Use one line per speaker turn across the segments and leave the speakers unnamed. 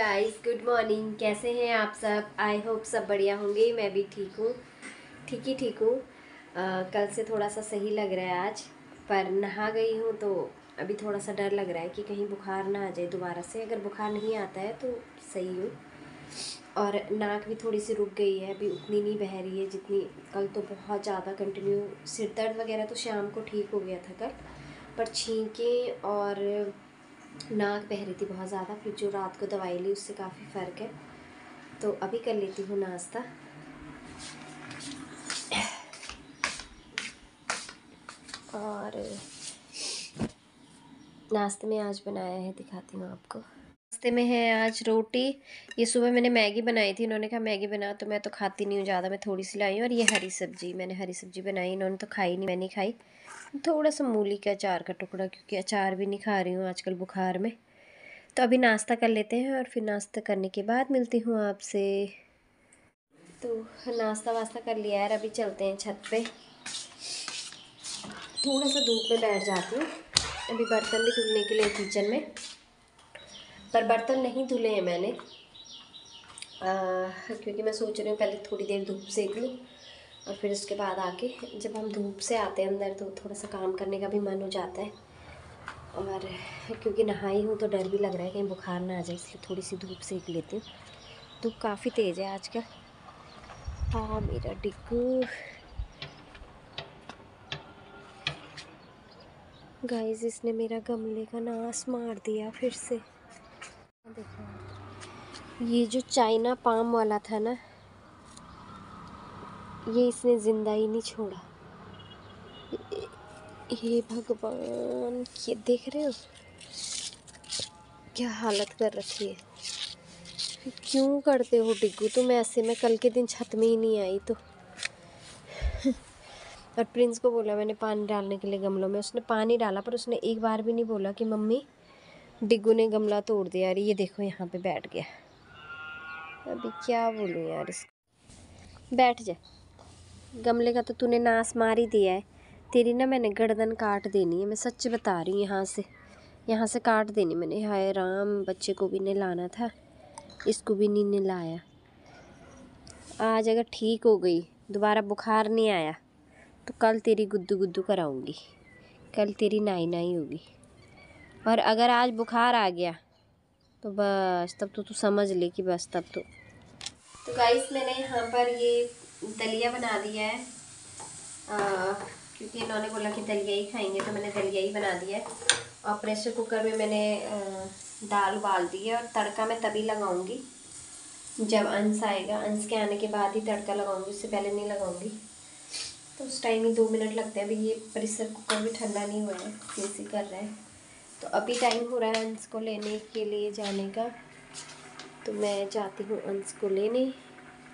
Guys, good morning. कैसे हैं आप सब? आई होप सब बढ़िया होंगे। मैं भी ठीक हूँ, ठीक हूँ। कल से थोड़ा सा सही लग रहा है आज, पर नहा गई हूँ तो अभी थोड़ा सा डर लग रहा है कि कहीं बुखार ना आ जाए दोबारा से। अगर बुखार नहीं आता है तो सही हूँ। और नाक भी थोड़ी सी रुक गई है, अभी उतनी नहीं बह रही है जितनी कल। तो बहुत ज़्यादा कंटिन्यू सिर दर्द वगैरह तो शाम को ठीक हो गया था कल, पर छींकें और नाक बह रही थी बहुत ज़्यादा। फिर जो रात को दवाई ली उससे काफ़ी फ़र्क है। तो अभी कर लेती हूँ नाश्ता। और नाश्ते में आज बनाया है, दिखाती हूँ आपको। नाश्ते में है आज रोटी। ये सुबह मैंने मैगी बनाई थी, इन्होंने कहा मैगी बना, तो मैं तो खाती नहीं हूँ ज़्यादा, मैं थोड़ी सी लाई हूँ। और ये हरी सब्जी, मैंने हरी सब्जी बनाई, इन्होंने तो खाई नहीं, मैं नहीं खाई। थोड़ा सा मूली का अचार का टुकड़ा, क्योंकि अचार भी नहीं खा रही हूँ आजकल बुखार में। तो अभी नाश्ता कर लेते हैं और फिर नाश्ता करने के बाद मिलती हूँ आपसे। तो नाश्ता वास्ता कर लिया यार, अभी चलते हैं छत पे। थोड़ा सा धूप में बैठ जाती हूँ। अभी बर्तन भी धुलने के लिए किचन में, पर बर्तन नहीं धुले हैं मैंने, क्योंकि मैं सोच रही हूँ पहले थोड़ी देर धूप सेक लूँ और फिर उसके बाद आके, जब हम धूप से आते हैं अंदर तो थोड़ा सा काम करने का भी मन हो जाता है। और क्योंकि नहाई हूँ तो डर भी लग रहा है कहीं बुखार ना आ जाए, इसलिए थोड़ी सी धूप सेक लेती हूँ। धूप काफ़ी तेज़ है आजकल। हाँ मेरा डिग्गू। गाइस, इसने मेरा गमले का नाश मार दिया फिर से। देखो, ये जो चाइना पाम वाला था ना, ये इसने जिंदा ही नहीं छोड़ा। ये भगवान, ये देख रहे हो क्या हालत कर रखी है। क्यों करते हो डिग्गू तुम ऐसे? मैं कल के दिन छत में ही नहीं आई तो। और प्रिंस को बोला मैंने पानी डालने के लिए गमलों में, उसने पानी डाला, पर उसने एक बार भी नहीं बोला कि मम्मी डिग्गू ने गमला तोड़ दिया। यार ये देखो यहाँ पे बैठ गया। अभी क्या बोलूँ यार इसको। बैठ जा, गमले का तो तूने नाश मार ही दिया है। तेरी ना मैंने गर्दन काट देनी है, मैं सच बता रही हूँ। यहाँ से काट देनी मैंने। हाय राम, बच्चे को भी नहलाना था, इसको भी नहीं नहलाया। आज अगर ठीक हो गई, दोबारा बुखार नहीं आया, तो कल तेरी गुद्दू गुद्दू कराऊंगी, कल तेरी नाई नाई होगी। और अगर आज बुखार आ गया तो बस तब तो तू समझ ले कि बस तब तो गाइस, मैंने यहाँ पर ये दलिया बना दिया है, क्योंकि इन्होंने बोला कि दलिया ही खाएंगे, तो मैंने दलिया ही बना दिया है। और प्रेशर कुकर में मैंने दाल उबाल दी है। और तड़का मैं तभी लगाऊंगी जब अंश आएगा, अंश के आने के बाद ही तड़का लगाऊंगी, उससे पहले नहीं लगाऊंगी। तो उस टाइम ही 2 मिनट लगते हैं। अभी ये प्रेशर कुकर भी ठंडा नहीं हुआ है, जैसे कर रहा है। तो अभी टाइम हो रहा है अंश को लेने के लिए जाने का, तो मैं जाती हूँ अंश को लेने,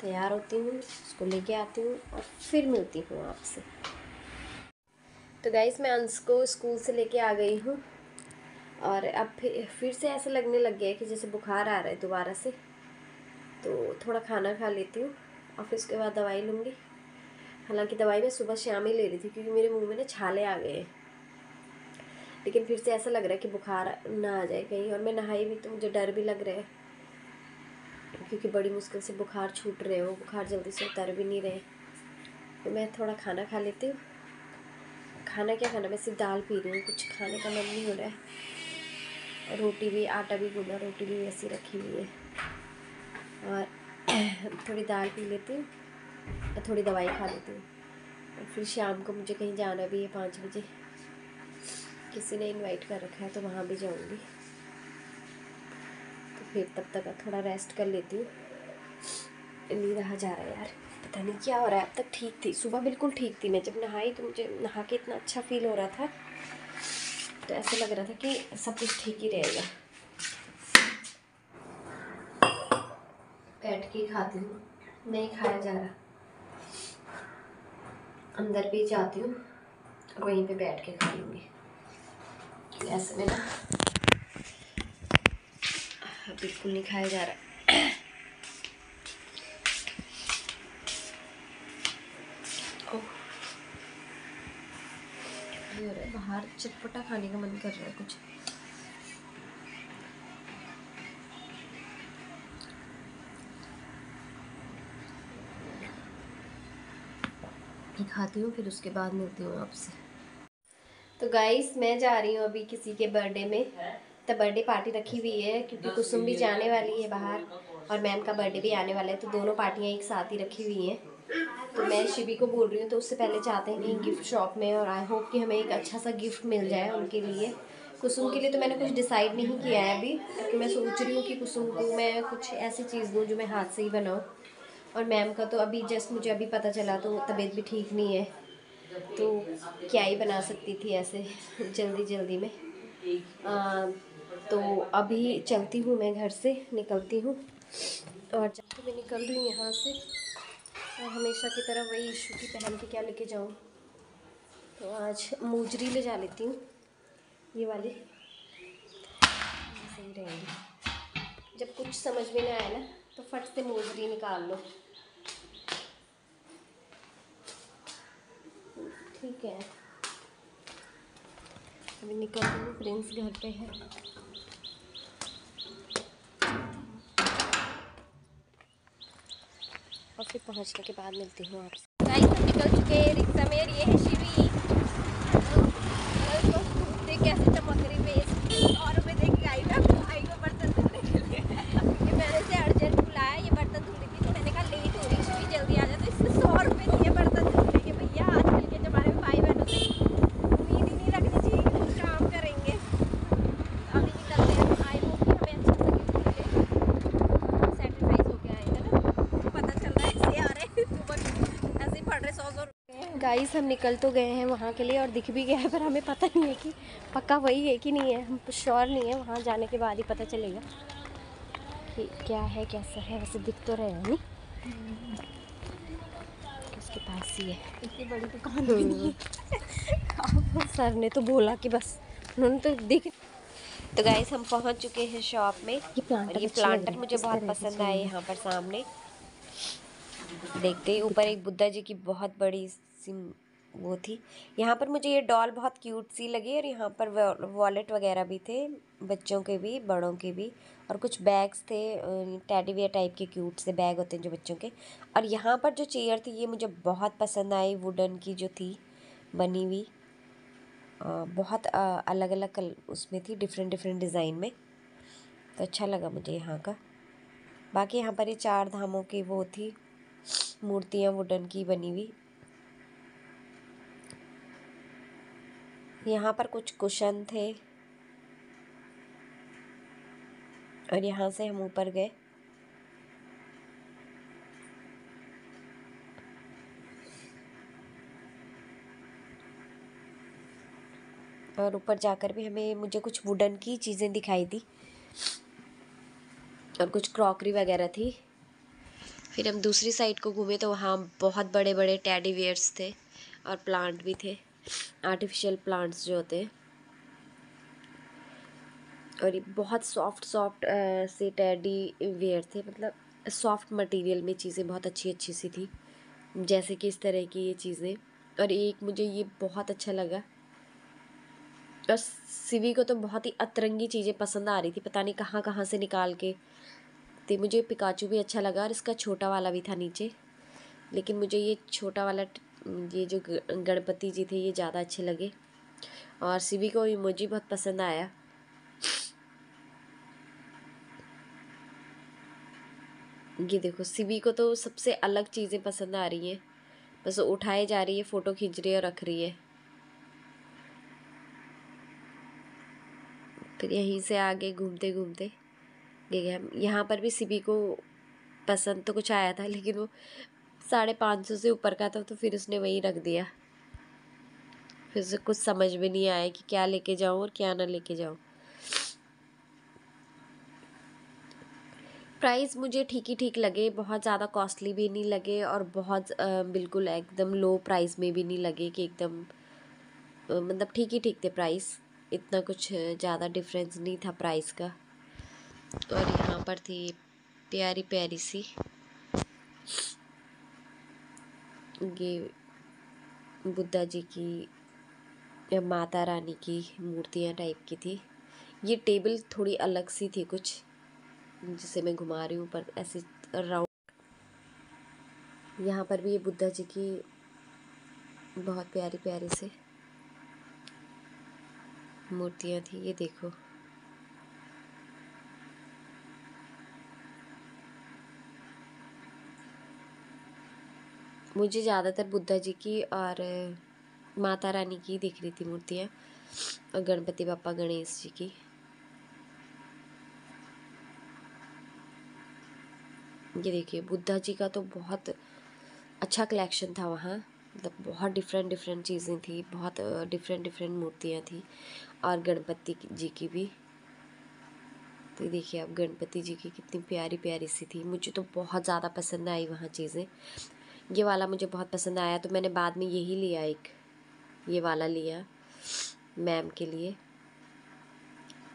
तैयार होती हूँ, उसको लेके आती हूँ और फिर मिलती हूँ आपसे। तो गाइस, मैं अंश को स्कूल से लेके आ गई हूँ और अब फिर से ऐसा लगने लग गया है कि जैसे बुखार आ रहा है दोबारा से। तो थोड़ा खाना खा लेती हूँ और फिर उसके बाद दवाई लूँगी। हालांकि दवाई मैं सुबह शाम ही ले रही थी, क्योंकि मेरे मुंह में ना छाले आ गए हैं। लेकिन फिर से ऐसा लग रहा है कि बुखार ना आ जाए कहीं। और मैं नहाई भी तो मुझे डर भी लग रहा है, क्योंकि बड़ी मुश्किल से बुखार छूट रहे हो, बुखार जल्दी से उतर भी नहीं रहे। तो मैं थोड़ा खाना खा लेती हूँ। खाना क्या खाना, मैं सिर्फ दाल पी रही हूँ, कुछ खाने का मन नहीं हो रहा है। रोटी भी, आटा भी गूंदा, रोटी भी वैसी रखी हुई है। और थोड़ी दाल पी लेती हूँ और थोड़ी दवाई खा लेती हूँ। और फिर शाम को मुझे कहीं जाना भी है 5 बजे, किसी ने इनवाइट कर रखा है, तो वहाँ भी जाऊँगी। तो फिर तब तक थोड़ा रेस्ट कर लेती हूँ। नींद आ जा रहा है यार, पता नहीं क्या हो रहा है। अब तक ठीक थी, सुबह बिल्कुल ठीक थी। मैं जब नहाई तो मुझे नहा के इतना अच्छा फील हो रहा था, तो ऐसा लग रहा था कि सब कुछ ठीक ही रहेगा। बैठ के खाती हूँ, नहीं खाया जा रहा। अंदर भी जाती हूँ और वहीं पे बैठ के खा लूँगी। ऐसे में ना बिल्कुल नहीं खाया जा रहा। हो रहा है, बाहर चटपटा खाने का मन कर रहा है कुछ। खाती हूँ, फिर उसके बाद मिलती हूँ आपसे। तो गाइस मैं जा रही हूँ अभी किसी के बर्थडे में, तो बर्थडे पार्टी रखी हुई है क्योंकि कुसुम भी जाने वाली है बाहर और मैम का बर्थडे भी आने वाला है, तो दोनों पार्टियाँ एक साथ ही रखी हुई हैं। तो मैं शिवी को बोल रही हूँ, तो उससे पहले चाहते हैं कहीं गिफ्ट शॉप में, और आई होप कि हमें एक अच्छा सा गिफ्ट मिल जाए उनके लिए। कुसुम के लिए तो मैंने कुछ डिसाइड नहीं किया है अभी, क्योंकि मैं सोच रही हूँ कि कुसुम को मैं कुछ ऐसी चीज़ दूँ जो मैं हाथ से ही बनाऊँ। और मैम का तो अभी जस्ट मुझे अभी पता चला, तो तबीयत भी ठीक नहीं है, तो क्या ही बना सकती थी ऐसे जल्दी जल्दी में। तो अभी चलती हूँ, मैं घर से निकलती हूँ और जब मैं निकल रही हूँ यहाँ से, और हमेशा की तरह वही इशू की पहन के क्या लेके जाऊँ, तो आज मोजरी ले जा लेती हूँ, ये वाली सही रहेगी। जब कुछ समझ में ना आए ना तो फट से मोजरी निकाल लो, ठीक है। अभी निकल रही हूँ, प्रिंस घर पे है। और फिर पहुँचने के बाद मिलती हूँ आपसे। गाइस हम निकल चुके हैं रिक्शा में, ये है शिवी, कैसे चमक रही फेस। और मैं देखी आई ना भाई को बर्तन धोने के लिए, कि मैंने से अर्जेंट बुलाया, ये बर्तन धो रही थी, तो मैंने कहा लेट हो रही शिवी जल्दी आ जा, तो इससे 100 रुपये दिए बर्तन धोने के। भैया आजकल के ज़माने में भाई बहनों से उम्मीद ही नहीं रखनी चाहिए कि कुछ काम करेंगे। अभी निकलते हैं, आई होप कि हमें अच्छा सा गिफ्ट मिले, सेटिस्फाइड होके आएगा ना। पता चल रहा है ऐसे आ रहे सुबह ऐसे ही पड़ रहे 100 गाइस हम निकल तो गए हैं वहाँ के लिए, और दिख भी गया है, पर हमें पता नहीं है कि पक्का वही है कि नहीं है, हम श्योर नहीं है, वहाँ जाने के बाद ही पता चलेगा कि क्या है कैसा है। वैसे दिख तो रहे हैं नहीं, उसके पास ही है, इतनी बड़ी दुकान भी नहीं है। सर ने तो बोला कि बस, उन्होंने तो दिख। तो गाइस हम पहुँच चुके हैं शॉप में, और ये प्लांटर मुझे बहुत पसंद आए यहाँ पर सामने। देखते ही ऊपर एक बुद्धा जी की बहुत बड़ी सी वो थी। यहाँ पर मुझे ये डॉल बहुत क्यूट सी लगी, और यहाँ पर वॉलेट वगैरह भी थे, बच्चों के भी बड़ों के भी, और कुछ बैग्स थे, टेडी बियर टाइप के क्यूट से बैग होते हैं जो बच्चों के। और यहाँ पर जो चेयर थी ये मुझे बहुत पसंद आई, वुडन की जो थी बनी हुई, बहुत अलग अलग उसमें थी, डिफरेंट डिफरेंट डिज़ाइन में, तो अच्छा लगा मुझे यहाँ का। बाकी यहाँ पर ये 4 धामों की वो थी मूर्तियाँ वुडन की बनी हुई। यहाँ पर कुछ कुशन थे, और यहाँ से हम ऊपर गए। और ऊपर जाकर भी मुझे कुछ वुडन की चीज़ें दिखाई दी, और कुछ क्रॉकरी वगैरह थी। फिर हम दूसरी साइड को घूमे तो वहाँ बहुत बड़े बड़े टेडी बियर्स थे, और प्लांट भी थे, आर्टिफिशियल प्लांट्स जो होते हैं। और ये बहुत सॉफ्ट सॉफ्ट से टेडी वेयर थे, मतलब सॉफ्ट मटेरियल में चीज़ें बहुत अच्छी अच्छी सी थी, जैसे कि इस तरह की ये चीज़ें। और एक मुझे ये बहुत अच्छा लगा, और सिवी को तो बहुत ही अतरंगी चीज़ें पसंद आ रही थी, पता नहीं कहाँ कहाँ से निकाल के। तो मुझे पिकाचू भी अच्छा लगा, और इसका छोटा वाला भी था नीचे, लेकिन मुझे ये छोटा वाला ये जो गणपति जी थे ये ज़्यादा अच्छे लगे। और सिवी को इमोजी बहुत पसंद आया। ये देखो सिवी को तो सबसे अलग चीज़ें पसंद आ रही हैं, बस उठाए जा रही है, फ़ोटो खींच रही है और रख रही है। फिर यहीं से आगे घूमते घूमते गए हम। यहाँ पर भी सिवी को पसंद तो कुछ आया था, लेकिन वो 550 से ऊपर का था, तो फिर उसने वहीं रख दिया। फिर उसे कुछ समझ में नहीं आया कि क्या लेके जाऊँ और क्या ना लेके जाऊँ। प्राइस मुझे ठीक ही ठीक लगे, बहुत ज़्यादा कॉस्टली भी नहीं लगे, और बहुत बिल्कुल एकदम लो प्राइस में भी नहीं लगे कि एकदम मतलब ठीक ही ठीक थे प्राइस, इतना कुछ ज़्यादा डिफरेंस नहीं था प्राइस का। और यहाँ पर थी प्यारी प्यारी सी ये बुद्धा जी की या माता रानी की मूर्तियाँ टाइप की थी। ये टेबल थोड़ी अलग सी थी कुछ, जिसे मैं घुमा रही हूँ, पर ऐसे राउंड। यहाँ पर भी ये बुद्धा जी की बहुत प्यारी प्यारी से मूर्तियाँ थी। ये देखो, मुझे ज़्यादातर बुद्धा जी की और माता रानी की दिख रही थी मूर्तियाँ, और गणपति बप्पा गणेश जी की। ये देखिए, बुद्धा जी का तो बहुत अच्छा कलेक्शन था वहाँ, मतलब बहुत डिफरेंट डिफरेंट चीज़ें थी, बहुत डिफरेंट डिफरेंट मूर्तियाँ थी, और गणपति जी की भी। तो ये देखिए अब गणपति जी की कितनी प्यारी प्यारी सी थी। मुझे तो बहुत ज़्यादा पसंद आई वहाँ चीज़ें। ये वाला मुझे बहुत पसंद आया, तो मैंने बाद में यही लिया, एक ये वाला लिया मैम के लिए।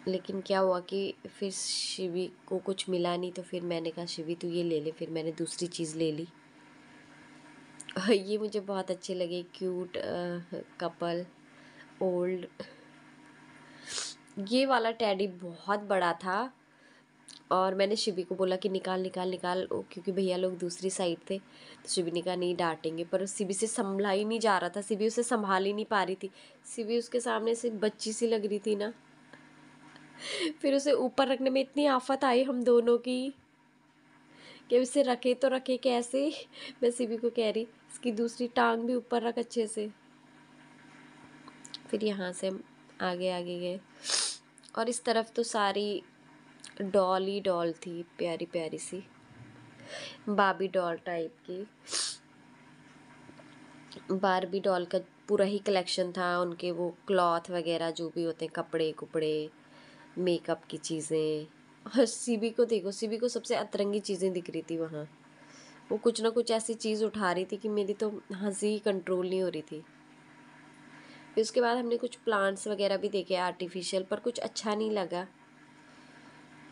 लेकिन क्या हुआ कि फिर शिवी को कुछ मिला नहीं, तो फिर मैंने कहा शिवी तू ये ले ले, फिर मैंने दूसरी चीज़ ले ली। ये मुझे बहुत अच्छे लगे, क्यूट कपल ओल्ड। ये वाला टेडी बहुत बड़ा था, और मैंने शिवी को बोला कि निकाल निकाल निकाल, क्योंकि भैया लोग दूसरी साइड थे, तो शिवी ने कहा नहीं डांटेंगे, पर शिवी से संभला ही नहीं जा रहा था, शिवी उसे संभाल ही नहीं पा रही थी। शिवी उसके सामने से बच्ची सी लग रही थी ना। फिर उसे ऊपर रखने में इतनी आफत आई हम दोनों की कि उसे रखे तो रखे कैसे। मैं शिवी को कह रही इसकी दूसरी टांग भी ऊपर रख अच्छे से। फिर यहाँ से हम आगे आगे गए, और इस तरफ तो सारी डॉल ही डॉल थी, प्यारी प्यारी सी बार्बी डॉल टाइप की। बार्बी डॉल का पूरा ही कलेक्शन था, उनके वो क्लॉथ वगैरह जो भी होते हैं, कपड़े कुपड़े, मेकअप की चीज़ें। और सीबी को देखो, सीबी को सबसे अतरंगी चीज़ें दिख रही थी वहाँ। वो कुछ ना कुछ ऐसी चीज़ उठा रही थी कि मेरी तो हंसी कंट्रोल नहीं हो रही थी। फिर उसके बाद हमने कुछ प्लांट्स वगैरह भी देखे आर्टिफिशियल, पर कुछ अच्छा नहीं लगा।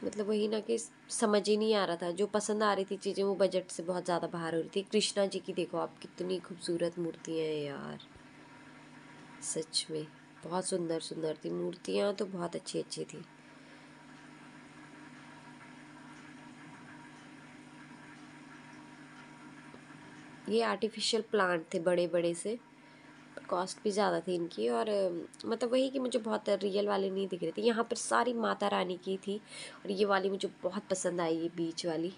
मतलब वही ना कि समझ ही नहीं आ रहा था। जो पसंद आ रही थी चीज़ें वो बजट से बहुत ज़्यादा बाहर हो रही थी। कृष्णा जी की देखो आप, कितनी खूबसूरत मूर्तियाँ हैं यार, सच में बहुत सुंदर सुंदर थी मूर्तियाँ, तो बहुत अच्छी अच्छी थी। ये आर्टिफिशियल प्लांट थे बड़े बड़े से, कॉस्ट भी ज़्यादा थी इनकी, और मतलब वही कि मुझे बहुत रियल वाले नहीं दिख रहे थे। यहाँ पर सारी माता रानी की थी, और ये वाली मुझे बहुत पसंद आई, ये बीच वाली,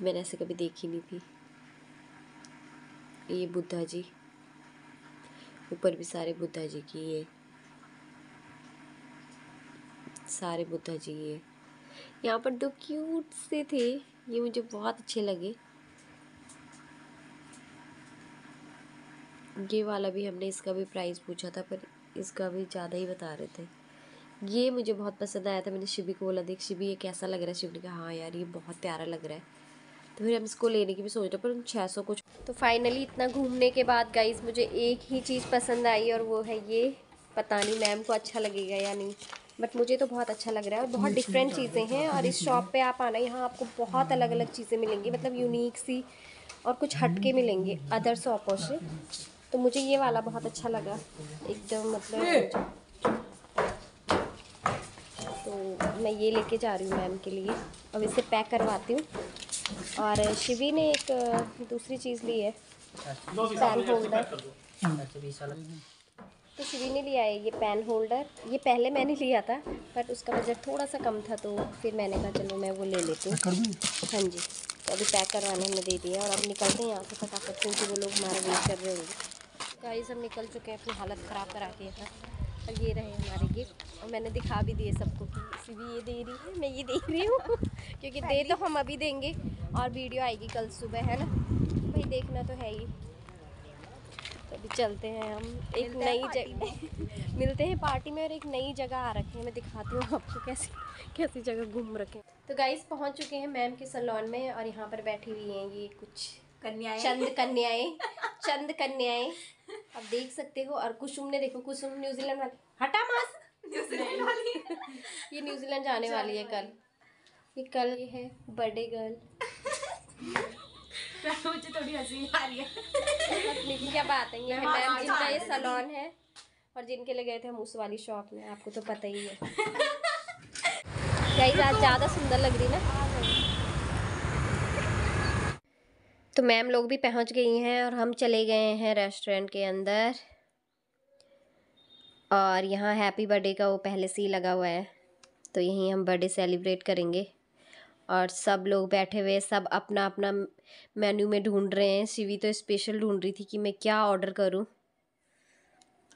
मैंने ऐसे कभी देखी नहीं थी। ये बुद्धा जी, ऊपर भी सारे बुद्धा जी की, ये सारे बुद्धा जी। ये यहाँ पर दो क्यूट से थे, ये मुझे बहुत अच्छे लगे। ये वाला भी हमने इसका भी प्राइस पूछा था, पर इसका भी ज़्यादा ही बता रहे थे। ये मुझे बहुत पसंद आया था, मैंने शिवी को बोला देख शिवी ये कैसा लग रहा है। शिवी ने कहा हाँ यार ये बहुत प्यारा लग रहा है, तो फिर हम इसको लेने की भी सोच रहे, पर हम 600 कुछ। तो फाइनली इतना घूमने के बाद गाइस मुझे एक ही चीज़ पसंद आई, और वो है ये। पता नहीं मैम को अच्छा लगेगा या नहीं, बट मुझे तो बहुत अच्छा लग रहा है, और बहुत डिफरेंट चीज़ें हैं। और इस शॉप पे आप आना, यहाँ आपको बहुत अलग अलग चीज़ें मिलेंगी, मतलब यूनिक सी, और कुछ हटके मिलेंगे अदर शॉपों से। तो मुझे ये वाला बहुत अच्छा लगा एकदम, मतलब तो मैं ये लेके जा रही हूँ मैम के लिए। अब इसे पैक करवाती हूँ। और शिवी ने एक दूसरी चीज़ ली है, पेन होल्डर। तो शिवी ने लिया है ये पेन होल्डर। ये पहले मैंने लिया था, बट उसका बजट थोड़ा सा कम था, तो फिर मैंने कहा चलो मैं वो ले लेती हूँ। हाँ जी, तो अभी पैक करवाने हमने दे दिया, और अब निकलते हैं यहाँ से फटाफट, क्योंकि वो लोग हमारा वेट कर रहे होंगे। गाइस हम निकल चुके हैं अपनी हालत ख़राब करा के यहाँ। और ये रहे हमारे गिफ्ट, और मैंने दिखा भी दिए सबको कि शिवी ये दे रही है, मैं ये दे रही हूँ क्योंकि दे तो हम अभी देंगे, और वीडियो आएगी कल सुबह, है ना भाई, देखना तो है ही। तो अभी चलते हैं हम एक नई जगह मिलते हैं पार्टी में, और एक नई जगह आ रखे हैं, मैं दिखाती हूँ आपको कैसी कैसी जगह घूम रखे। तो गाइस पहुँच चुके हैं मैम के सैलून में, और यहाँ पर बैठी हुई हैं ये कुछ कन्याएं, चंद कन्याएं अब देख सकते हो। और कुसुम ने देखो, कुसुम न्यूजीलैंड वाली, हटा मास, न्यूजीलैंड वाली ये न्यूजीलैंड जाने वाली है कल। ये है बर्थडे गर्ल। मुझे थोड़ी हंसी आ रही है क्या बात है। ये है मैम जिनका ये सैलून है, और जिनके लिए गए थे हम उस वाली शॉप में, आपको तो पता ही है। गाइस आज ज़्यादा सुंदर लग रही ना। तो मैम लोग भी पहुंच गई हैं और हम चले गए हैं रेस्टोरेंट के अंदर। और यहाँ हैप्पी बर्थडे का वो पहले से ही लगा हुआ है, तो यहीं हम बर्थडे सेलिब्रेट करेंगे। और सब लोग बैठे हुए, सब अपना अपना मेन्यू में ढूंढ रहे हैं। शिवी तो स्पेशल ढूंढ रही थी कि मैं क्या ऑर्डर करूं।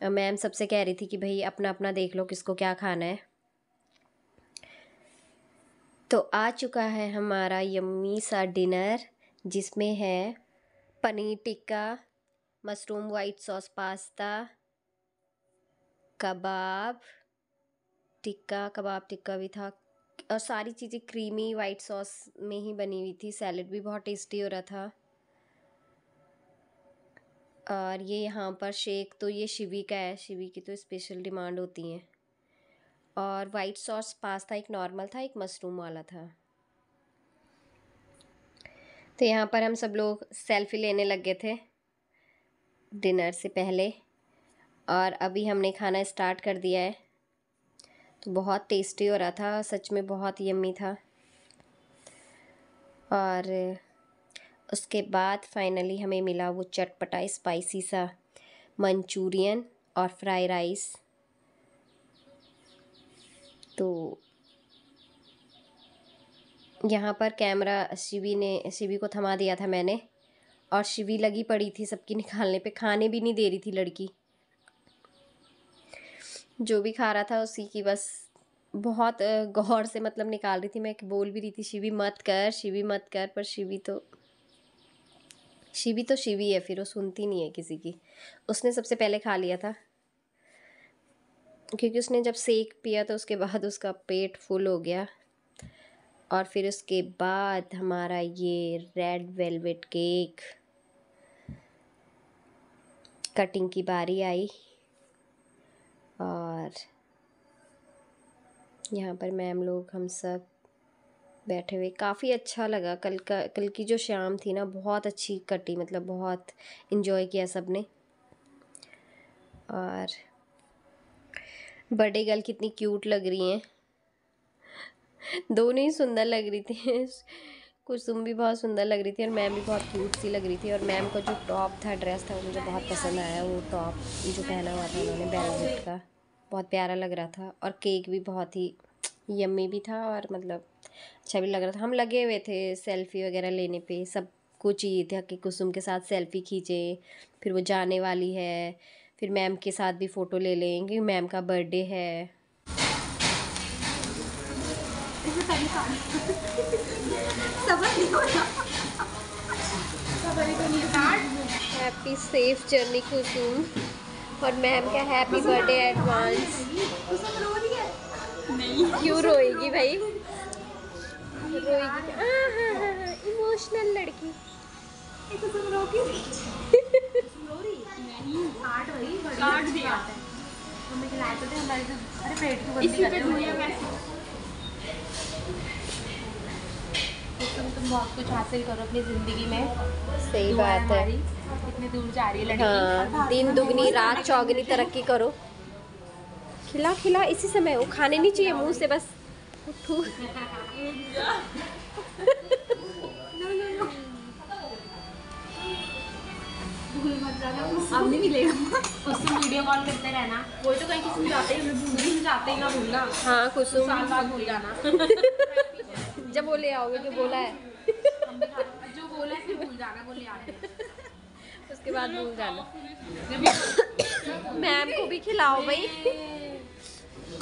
और मैम सबसे कह रही थी कि भाई अपना अपना देख लो किसको क्या खाना है। तो आ चुका है हमारा यम्मी सा डिनर, जिसमें है paneer tikka, mushroom white sauce pasta, कबाब टिक्का भी था, और सारी चीज़ें क्रीमी वाइट सॉस में ही बनी हुई थी। सैलेड भी बहुत टेस्टी हो रहा था। और ये यहाँ पर शेक तो ये शिवी का है, शिवी की तो स्पेशल डिमांड होती है। और वाइट सॉस पास्ता एक नॉर्मल था, एक मशरूम वाला था। तो यहाँ पर हम सब लोग सेल्फी लेने लग गए थे डिनर से पहले, और अभी हमने खाना स्टार्ट कर दिया है। तो बहुत टेस्टी हो रहा था, सच में बहुत यम्मी था। और उसके बाद फाइनली हमें मिला वो चटपटा स्पाइसी सा मंचूरियन और फ्राई राइस। तो यहाँ पर कैमरा शिवी को थमा दिया था मैंने, और शिवी लगी पड़ी थी सबकी निकालने पे, खाने भी नहीं दे रही थी लड़की। जो भी खा रहा था उसी की बस बहुत गौर से मतलब निकाल रही थी। मैं बोल भी रही थी शिवी मत कर, शिवी मत कर, पर शिवी तो शिवी है, फिर वो सुनती नहीं है किसी की। उसने सबसे पहले खा लिया था, क्योंकि उसने जब शेक पिया तो उसके बाद उसका पेट फुल हो गया। और फिर उसके बाद हमारा ये रेड वेलवेट केक कटिंग की बारी आई। और यहाँ पर मैम लोग हम सब बैठे हुए, काफ़ी अच्छा लगा। कल की जो शाम थी ना, बहुत अच्छी कटी, मतलब बहुत इन्जॉय किया सब ने। और बर्थडे गर्ल कितनी क्यूट लग रही हैं, दोनों ही सुंदर लग रही थी। कुसुम भी बहुत सुंदर लग रही थी और मैम भी बहुत क्यूट सी लग रही थी। और मैम का जो टॉप था, ड्रेस था, वो मुझे बहुत पसंद आया। वो टॉप जो पहना हुआ था उन्होंने वेलवेट का, बहुत प्यारा लग रहा था। और केक भी बहुत ही यम्मी भी था, और मतलब अच्छा भी लग रहा था। हम लगे हुए थे सेल्फ़ी वगैरह लेने पे, सबको चाहिए था कि कुसुम के साथ सेल्फ़ी खींचे, फिर वो जाने वाली है, फिर मैम के साथ भी फ़ोटो ले लें क्योंकि मैम का बर्थडे है। हैप्पी सेफ जर्नी कुसुम, और मैम का हैप्पी बर्थडे एडवांस। नहीं क्यों रोएगी भाई, रोएगी? इमोशनल लड़की। काट दिया हमें खिलाया तो हमारे, अरे पेट को बंद कर दो। तुम बहुत कुछ हासिल करो अपनी ज़िंदगी में। सही बात है, इतनी दूर जा रही है लड़की। हाँ, दिन दुगनी रात चौगनी तरक्की करो। खिला खिला इसी समय, वो खाने नहीं चाहिए मुंह से, बस उठू। अब नहीं मिलेगा, उससे वीडियो कॉल करते रहना। वो तो कहीं किसी जाते ही जाते ही ना भूलना। हाँ कुसुम, साल बाद भूल जाना। जब वो ले आओगे जो बोला है, जो बोला है फिर भूल जाना, वो ले आने उसके बाद भूल जाना। मैम को भी खिलाओ भाई।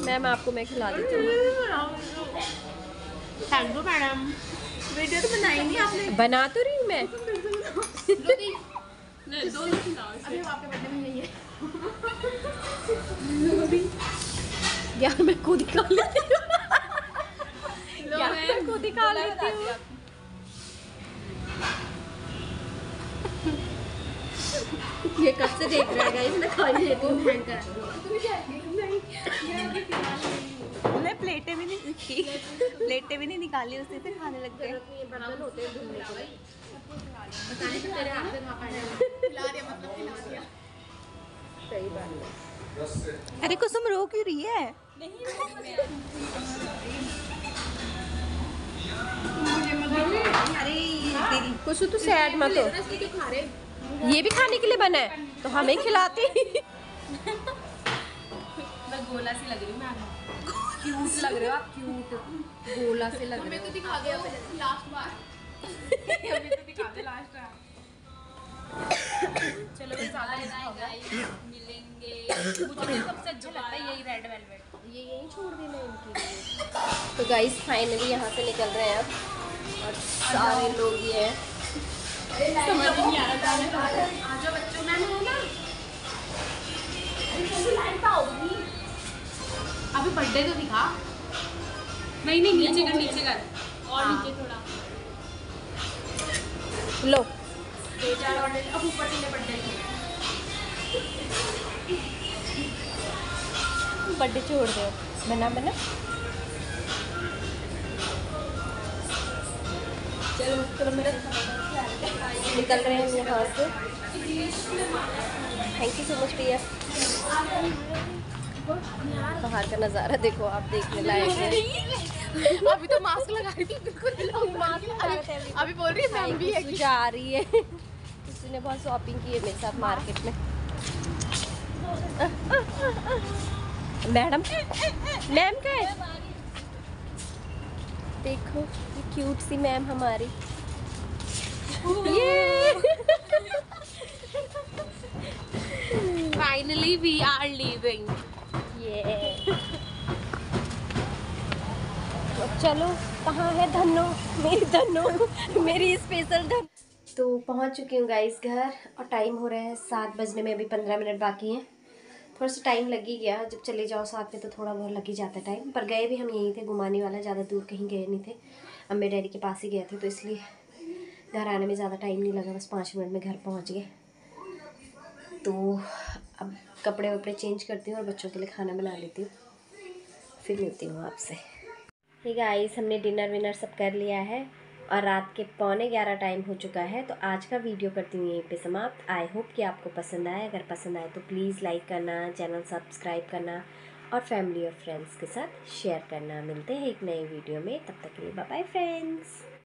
मैम आपको मैं खिला देती हूँ। Thank you madam. वीडियो तो बनाई नहीं आपने? बना तो रही हूँ मैं। अभी आपके बर्थडे में नहीं है यार, मैं खुद ही खा लेती हूँ। यार मैं खुद ही खा लेती हूँ। ये कब से देख रहा है गाइस, मैं खा ही लेती हूँ। मैं प्लेटें भी नहीं निकाली, उसी से खाने लग गए। बर्तन होते हैं धुलने के लिए। सही बात है। अरे कुसुम रो क्यों रही है? कुछ तो सैड मत हो, ये भी खाने के लिए बना है तो हमें खिलाती।
मैं गोला सी लग रही हूँ, मैं
क्यूट लग रहे हो आप, क्यूट गोला से लग रहे हो।
तो दिखा दो लास्ट बार। हमें तो दिखा दे लास्ट बार। चलो मिलेंगे। मुझे सबसे अच्छा लगता है यही रेड वेलवेट,
ये यही छोड़ देना इनके लिए। तो गाइस फाइनली यहाँ से निकल रहे हैं अब, और सारे लोग ये हैं।
समझ नहीं आ रहा आजो बच्चों में ना अभी बर्थडे तो दिखा। नहीं नीचे कर और नीचे थोड़ा
लो
अब ऊपर चले बर्थडे
बर्थडे छोड़ दो, बना चलो मेरे निकल रहे हैं यहाँ से। थैंक यू सो मच भैया। बाहर का नज़ारा देखो आप, देखने लायक है।
अभी तो मास्क लगा रही थी, बिल्कुल मास्क लगा रहे थे। अभी बोल रही है मैम भी है कि
जा रही है। उसने बहुत शॉपिंग की है मेरे साथ मार्केट में। मैम का है, देखो ये क्यूट सी मैम हमारी। ये
फाइनली वी आर लीविंग।
ये चलो, कहाँ है धन्नो, मेरी धन्नो, मेरी स्पेशल धन। तो पहुँच चुकी हूँ गाइस घर, और टाइम हो रहा है 7 बजने में, अभी 15 मिनट बाकी हैं। थोड़ा सा टाइम लग ही गया, जब चले जाओ साथ में तो थोड़ा बहुत लग ही जाता है टाइम। पर गए भी हम यहीं थे, घुमाने वाला, ज़्यादा दूर कहीं गए नहीं थे, अम्मे डैडी के पास ही गए थे, तो इसलिए घर आने में ज़्यादा टाइम नहीं लगा, बस 5 मिनट में घर पहुँच गए। तो अब कपड़े वपड़े चेंज करती हूँ और बच्चों के लिए खाना बना लेती हूँ, फिर मिलती हूँ आपसे। ठीक है गाइस, हमने डिनर विनर सब कर लिया है और रात के 11:15 टाइम हो चुका है। तो आज का वीडियो करती हूँ यहीं पे समाप्त। आई होप कि आपको पसंद आए। अगर पसंद आए तो प्लीज़ लाइक करना, चैनल सब्सक्राइब करना और फैमिली और फ्रेंड्स के साथ शेयर करना। मिलते हैं एक नए वीडियो में, तब तक के लिए बाय बाय फ्रेंड्स।